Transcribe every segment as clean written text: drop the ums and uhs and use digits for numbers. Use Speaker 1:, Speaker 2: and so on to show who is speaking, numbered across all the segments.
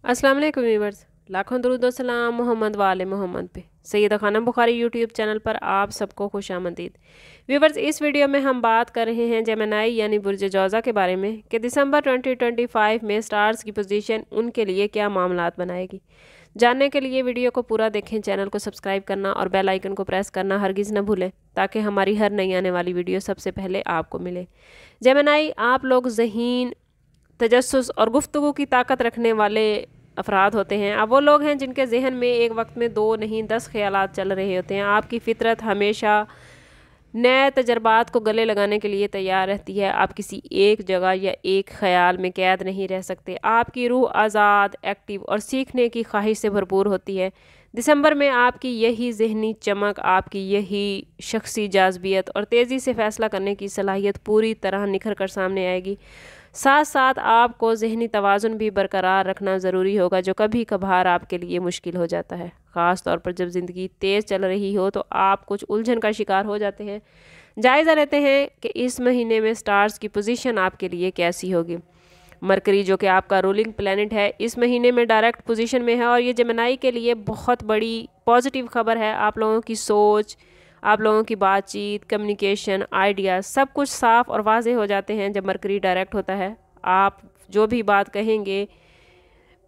Speaker 1: अस्सलाम वालेकुम व्यूवर्स, लाखों दरूद व सलाम मोहम्मद वाले मोहम्मद पे। सैयदा खानम बुखारी यूट्यूब चैनल पर आप सबको खुश आमदीद। व्यूवर्स, इस वीडियो में हम बात कर रहे हैं जेमिनी यानी बुर्ज जौज़ा के बारे में कि दिसंबर 2025 में स्टार्स की पोजीशन उनके लिए क्या मामलात बनाएगी। जानने के लिए वीडियो को पूरा देखें, चैनल को सब्सक्राइब करना और बेल आइकन को प्रेस करना हरगिज़ न भूलें ताकि हमारी हर नई आने वाली वीडियो सबसे पहले आपको मिले। जेमिनी, आप लोग ज़हीन, तजस्सुस और गुफ्तगू की ताकत रखने वाले अफराद होते हैं। अब वो लोग हैं जिनके जहन में एक वक्त में 2 नहीं 10 ख्यालात चल रहे होते हैं। आपकी फितरत हमेशा नए तजर्बात को गले लगाने के लिए तैयार रहती है। आप किसी एक जगह या एक ख्याल में कैद नहीं रह सकते। आपकी रूह आज़ाद, एक्टिव और सीखने की ख्वाहिश से भरपूर होती है। दिसंबर में आपकी यही जहनी चमक, आपकी यही शख्सी जाज़बियत और तेज़ी से फ़ैसला करने की सलाहियत पूरी तरह निखर कर सामने आएगी। साथ साथ आपको ज़हनी तवाज़ुन भी बरकरार रखना ज़रूरी होगा, जो कभी कभार आपके लिए मुश्किल हो जाता है। ख़ास तौर पर जब ज़िंदगी तेज़ चल रही हो तो आप कुछ उलझन का शिकार हो जाते हैं। जायज़ा लेते हैं कि इस महीने में स्टार्स की पोजीशन आपके लिए कैसी होगी। मरकरी, जो कि आपका रूलिंग प्लैनेट है, इस महीने में डायरेक्ट पोजीशन में है और ये जेमिनी के लिए बहुत बड़ी पॉजिटिव खबर है। आप लोगों की सोच, आप लोगों की बातचीत, कम्युनिकेशन, आइडिया सब कुछ साफ़ और वाज़े हो जाते हैं जब मरकरी डायरेक्ट होता है। आप जो भी बात कहेंगे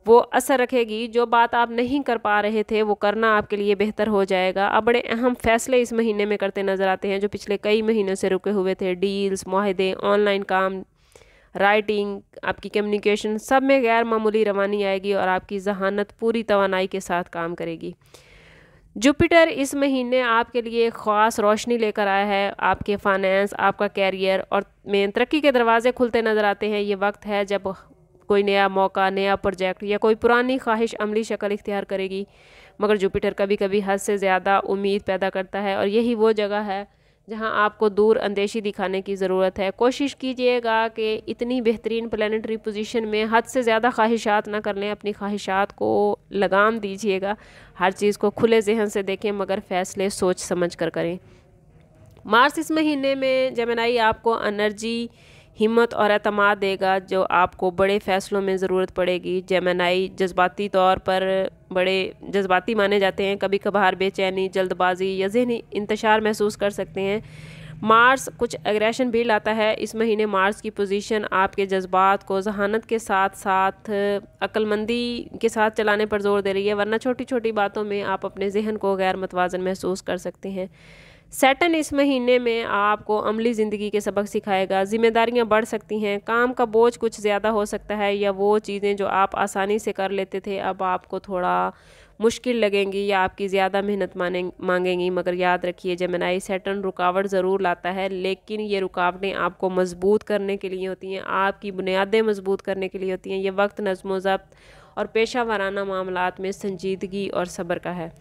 Speaker 1: वो असर रखेगी। जो बात आप नहीं कर पा रहे थे वो करना आपके लिए बेहतर हो जाएगा। अब बड़े अहम फैसले इस महीने में करते नज़र आते हैं जो पिछले कई महीनों से रुके हुए थे। डील्स, मुआहदे, ऑनलाइन काम, राइटिंग, आपकी कम्युनिकेशन सब में गैर मामूली रवानी आएगी और आपकी जहानत पूरी तवानाई के साथ काम करेगी। जुपिटर इस महीने आपके लिए ख़ास रोशनी लेकर आया है। आपके फाइनेंस, आपका कैरियर और में तरक्की के दरवाजे खुलते नज़र आते हैं। ये वक्त है जब कोई नया मौका, नया प्रोजेक्ट या कोई पुरानी ख्वाहिश अमली शक्ल इख्तियार करेगी। मगर जुपिटर कभी कभी हद से ज़्यादा उम्मीद पैदा करता है और यही वो जगह है जहां आपको दूर अंदेशी दिखाने की ज़रूरत है। कोशिश कीजिएगा कि इतनी बेहतरीन प्लानिटरी पोजीशन में हद से ज़्यादा ख्वाहिशात ना कर लें। अपनी ख्वाहिशात को लगाम दीजिएगा। हर चीज़ को खुले जहन से देखें मगर फ़ैसले सोच समझ कर करें। मार्स इस महीने में जेमिनी आपको एनर्जी, हिम्मत और एतमाद देगा जो आपको बड़े फ़ैसलों में ज़रूरत पड़ेगी। जेमिनी जज्बाती तौर पर बड़े जज्बाती माने जाते हैं। कभी कभार बेचैनी, जल्दबाजी या ज़हनी इंतशार महसूस कर सकते हैं। मार्स कुछ एग्रेशन भी लाता है। इस महीने मार्स की पोजीशन आपके जज्बात को जहानत के साथ साथ अक्लमंदी के साथ चलाने पर जोर दे रही है, वरना छोटी छोटी बातों में आप अपने जहन को गैर मतवाज़न महसूस कर सकते हैं। सैटर्न इस महीने में आपको अमली ज़िंदगी के सबक सिखाएगा। ज़िम्मेदारियां बढ़ सकती हैं, काम का बोझ कुछ ज़्यादा हो सकता है या वो चीज़ें जो आप आसानी से कर लेते थे अब आपको थोड़ा मुश्किल लगेंगी या आपकी ज़्यादा मेहनत मांगेंगी। मगर याद रखिए, जेमिनी सैटर्न रुकावट ज़रूर लाता है, लेकिन ये रुकावटें आपको मजबूत करने के लिए होती हैं, आपकी बुनियादें मजबूत करने के लिए होती हैं। ये वक्त नज़्म ज़ब्त और पेशा वाराना मामलात में संजीदगी और सब्र का है।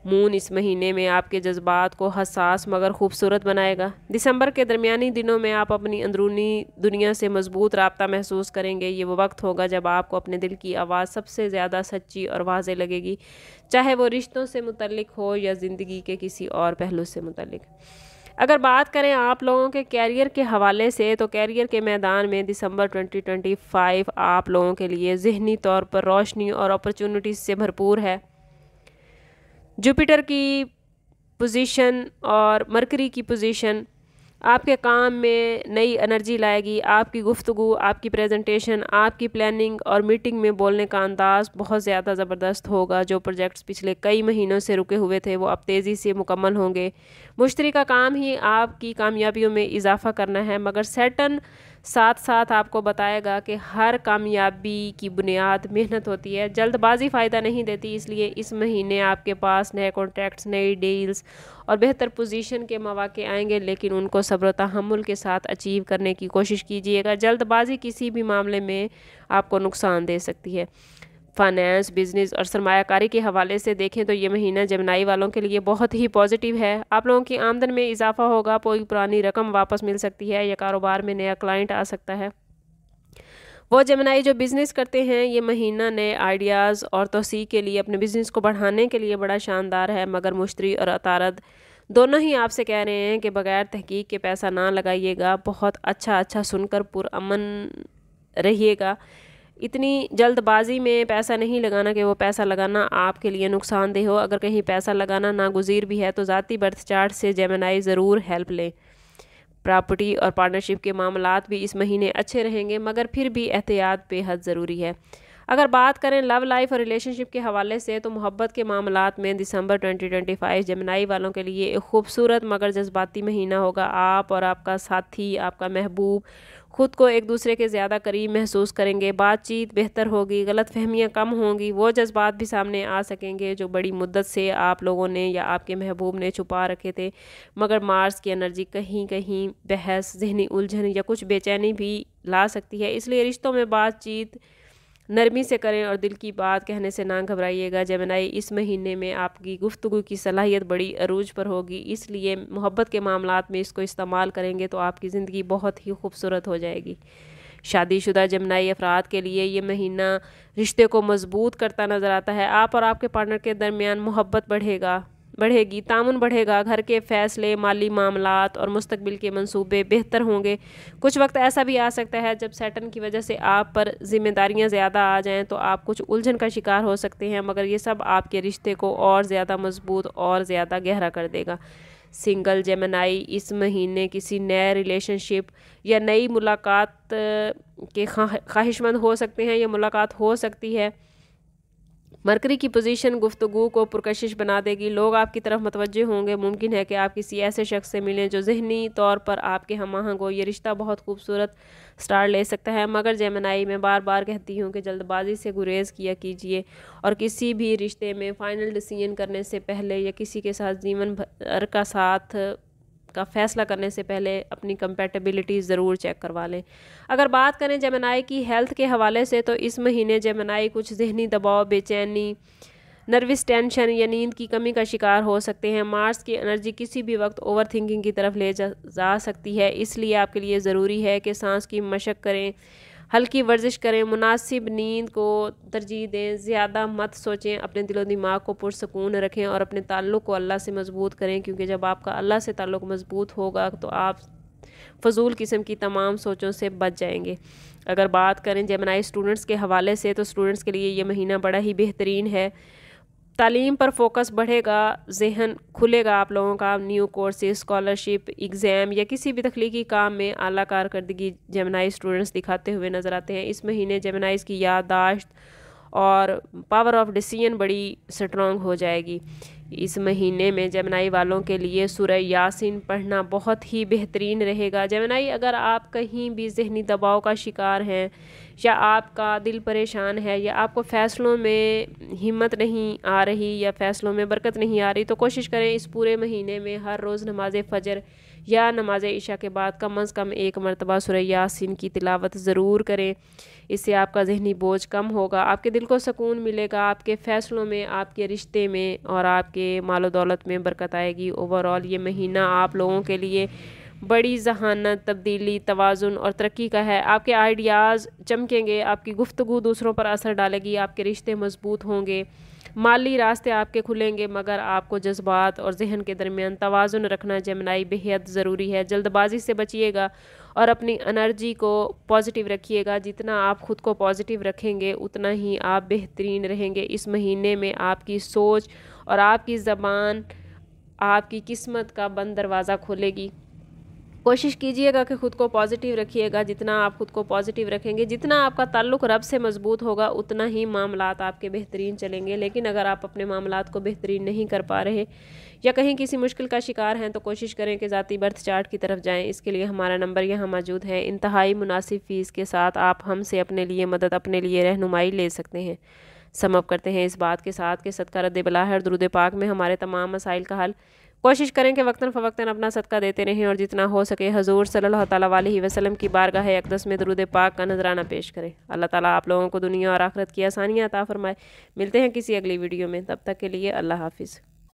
Speaker 1: मून इस महीने में आपके जज्बात को हसास मगर खूबसूरत बनाएगा। दिसंबर के दरमियानी दिनों में आप अपनी अंदरूनी दुनिया से मजबूत राब्ता महसूस करेंगे। ये वो वक्त होगा जब आपको अपने दिल की आवाज़ सबसे ज़्यादा सच्ची और वाज़े लगेगी, चाहे वो रिश्तों से मुतल्लिक हो या ज़िंदगी के किसी और पहलू से मुतल्लिक। अगर बात करें आप लोगों के कैरियर के हवाले से तो कैरियर के मैदान में दिसंबर 2025 आप लोगों के लिए ज़हनी तौर पर रोशनी और अपॉर्चुनिटीज़ से भरपूर है। जुपिटर की पोजीशन और मरकरी की पोजीशन आपके काम में नई एनर्जी लाएगी। आपकी गुफ्तगू, आपकी प्रेजेंटेशन, आपकी प्लानिंग और मीटिंग में बोलने का अंदाज़ बहुत ज़्यादा ज़बरदस्त होगा। जो प्रोजेक्ट्स पिछले कई महीनों से रुके हुए थे वो अब तेज़ी से मुकम्मल होंगे। मुश्तरी का काम ही आपकी कामयाबियों में इजाफ़ा करना है, मगर सैटर्न साथ साथ आपको बताएगा कि हर कामयाबी की बुनियाद मेहनत होती है। जल्दबाजी फ़ायदा नहीं देती, इसलिए इस महीने आपके पास नए कॉन्ट्रैक्ट्स, नई डील्स और बेहतर पोजीशन के मौके आएंगे, लेकिन उनको सब्र तहम्मुल के साथ अचीव करने की कोशिश कीजिएगा। जल्दबाजी किसी भी मामले में आपको नुकसान दे सकती है। फाइनेंस, बिजनेस और सरमायाकारी के हवाले से देखें तो ये महीना जेमिनी वालों के लिए बहुत ही पॉजिटिव है। आप लोगों की आमदन में इजाफा होगा, कोई पुरानी रकम वापस मिल सकती है या कारोबार में नया क्लाइंट आ सकता है। वो जेमिनी जो बिज़नेस करते हैं, ये महीना नए आइडियाज़ और तोसी के लिए, अपने बिज़नेस को बढ़ाने के लिए बड़ा शानदार है। मगर मुश्तरी और अतारद दोनों ही आपसे कह रहे हैं कि बगैर तहकीक के पैसा ना लगाइएगा। बहुत अच्छा सुनकर पुरअमन रहिएगा। اتنی جلد بازی میں پیسہ نہیں لگانا کہ وہ پیسہ لگانا آپ کے لیے نقصان دہ ہو۔ اگر کہیں پیسہ لگانا ناگزیر بھی ہے تو ذاتی برتھ چارٹ سے جیمنائی ضرور ہیلپ لیں۔ پراپرٹی اور پارٹنرشپ کے معاملات بھی اس مہینے اچھے رہیں گے، مگر پھر بھی احتیاط بے حد ضروری ہے۔ اگر بات کریں لو لائف اور ریلیشن شپ کے حوالے سے تو محبت کے معاملات میں دسمبر 2025 جیمنائی والوں کے لیے ایک خوبصورت مگر جذباتی مہینہ ہوگا۔ آپ اور آپ کا ساتھی، آپ کا محبوب خود کو ایک دوسرے کے زیادہ قریب محسوس کریں گے، بات چیت بہتر ہوگی، غلط فہمیاں کم ہوں گی، وہ جذبات بھی سامنے آ سکیں گے جو بڑی مدت سے آپ لوگوں نے یا آپ کے محبوب نے چھپا رکھے تھے۔ مگر مارس کی انرجی کہیں کہیں بحث، ذہنی الجھن یا کچھ بے چینی بھی لا سکتی ہے، اس لیے رشتوں میں بات چیت نرمی سے کریں اور دل کی بات کہنے سے نہ گھبرائیے گا۔ جیمنائی اس مہینے میں آپ کی گفتگو کی صلاحیت بڑی عروج پر ہوگی، اس لیے محبت کے معاملات میں اس کو استعمال کریں گے تو آپ کی زندگی بہت ہی خوبصورت ہو جائے گی۔ شادی شدہ جیمنائی افراد کے لیے یہ مہینہ رشتے کو مضبوط کرتا نظر آتا ہے۔ آپ اور آپ کے پارٹنر کے درمیان محبت بڑھے گی، تعاون بڑھے گا، گھر کے فیصلے، مالی معاملات اور مستقبل کے منصوبے بہتر ہوں گے۔ کچھ وقت ایسا بھی آ سکتا ہے جب سیٹرن کی وجہ سے آپ پر ذمہ داریاں زیادہ آ جائیں تو آپ کچھ الجھن کا شکار ہو سکتے ہیں، مگر یہ سب آپ کے رشتے کو اور زیادہ مضبوط اور زیادہ گہرا کر دے گا۔ سنگل جیمنائی اس مہینے کسی نئے ریلیشن شپ یا نئی ملاقات کے خواہشمند ہو سکتے ہیں، یہ ملاقات ہو سکتی ہے۔ مرکری کی پوزیشن گفتگو کو پرکشش بنا دے گی، لوگ آپ کی طرف متوجہ ہوں گے، ممکن ہے کہ آپ کسی ایسے شخص سے ملیں جو ذہنی طور پر آپ کے ہم آہنگ ہو، یہ رشتہ بہت خوبصورت سٹار لے سکتا ہے۔ مگر جیمنائی میں بار بار کہتی ہوں کہ جلد بازی سے گریز کیا کیجیے اور کسی بھی رشتے میں فائنل ڈیسیژن کرنے سے پہلے یا کسی کے ساتھ جیون بھر کا ساتھ کا فیصلہ کرنے سے پہلے اپنی کمپیٹیبلٹی ضرور چیک کروا لیں۔ اگر بات کریں جیمنائی کی ہیلتھ کے حوالے سے تو اس مہینے جیمنائی کچھ ذہنی دباؤ، بے چینی، نروس ٹینشن یا نیند کی کمی کا شکار ہو سکتے ہیں۔ مارس کی انرجی کسی بھی وقت اوور تھنکنگ کی طرف لے جا سکتی ہے، اس لیے آپ کے لیے ضروری ہے کہ سانس کی مشق کریں، ہلکی ورزش کریں، مناسب نیند کو ترجیح دیں، زیادہ مت سوچیں، اپنے دل و دماغ کو پرسکون رکھیں اور اپنے تعلق کو اللہ سے مضبوط کریں، کیونکہ جب آپ کا اللہ سے تعلق مضبوط ہوگا تو آپ فضول قسم کی تمام سوچوں سے بچ جائیں گے۔ اگر بات کریں جیمنائی اسٹوڈنٹس کے حوالے سے تو اسٹوڈنٹس کے لیے یہ مہینہ بڑا ہی بہترین ہے۔ تعلیم پر فوکس بڑھے گا، ذہن کھلے گا آپ لوگوں کا، نیو کورسز، اسکالرشپ، ایگزام یا کسی بھی تخلیقی کام میں اعلیٰ کارکردگی جیمنائی اسٹوڈنٹس دکھاتے ہوئے نظر آتے ہیں۔ اس مہینے جیمنائیز کی یادداشت اور پاور آف ڈیسیژن بڑی سٹرونگ ہو جائے گی۔ اس مہینے میں جیمنائی والوں کے لیے سورہ یاسین پڑھنا بہت ہی بہترین رہے گا۔ جیمنائی اگر آپ کہیں بھی ذہنی دباؤ کا شکار ہیں یا آپ کا دل پریشان ہے یا آپ کو فیصلوں میں ہمت نہیں آ رہی یا فیصلوں میں برکت نہیں آ رہی تو کوشش کریں اس پورے مہینے میں ہر روز نماز فجر یا نماز عشاء کے بعد کم از کم ایک مرتبہ سورہ یاسین کی تلاوت ضرور کریں۔ اس سے آپ کا ذہنی بوجھ کم ہوگا، آپ کے دل کو سکون ملے گا، آپ کے فیصلوں میں، آپ کے رشتے میں اور آپ کے مال و دولت میں برکت آئے گی۔ اوورآل یہ مہینہ آپ لوگوں کے لیے بڑی ذہانت، تبدیلی، توازن اور ترقی کا ہے۔ آپ کے آئیڈیاز چمکیں گے، آپ کی گفتگو دوسروں پر اثر ڈالے گی، آپ کے رشتے مضبوط ہوں گے، مالی راستے آپ کے کھلیں گے، مگر آپ کو جذبات اور ذہن کے درمیان توازن رکھنا جیمنائی بہت ضروری ہے۔ جلد بازی سے بچیے گا اور اپنی انرجی کو پازیٹیو رکھیے گا۔ جتنا آپ خود کو پازیٹیو رکھیں گے اتنا ہی آپ بہترین رہیں گے۔ اس مہینے میں آپ کی سوچ اور آپ کی زبان آپ کی قسمت کا بند دروازہ کھولے گی۔ کوشش کیجئے گا کہ خود کو پازیٹیو رکھیے گا۔ جتنا آپ خود کو پازیٹیو رکھیں گے، جتنا آپ کا تعلق رب سے مضبوط ہوگا اتنا ہی معاملات آپ کے بہترین چلیں گے۔ لیکن اگر آپ اپنے معاملات کو بہترین نہیں کر پا رہے یا کہیں کسی مشکل کا شکار ہیں تو کوشش کریں کہ ذاتی برتھ چارٹ کی طرف جائیں۔ اس کے لیے ہمارا نمبر یہاں موجود ہے۔ انتہائی مناسب فیس کے ساتھ آپ ہم سے اپنے لیے مدد، اپنے لیے رہنمائی لے سکتے ہیں۔ سم اپ کرتے ہیں اس بات کے ساتھ کہ صدقہ رد بلا ہے اور درود پاک میں ہمارے تمام مسائل کا حل۔ کوشش کریں کہ وقتاً فوقتاً اپنا صدقہ دیتے رہیں اور جتنا ہو سکے حضور صلی اللہ تعالیٰ علیہ وسلم کی بارگاہ اقدس میں درود پاک کا نذرانہ پیش کریں۔ اللہ تعالیٰ آپ لوگوں کو دنیا اور آخرت کی آسانیاں عطا فرمائے۔ ملتے ہیں کسی اگلی ویڈیو میں، تب تک کے لیے اللہ حافظ۔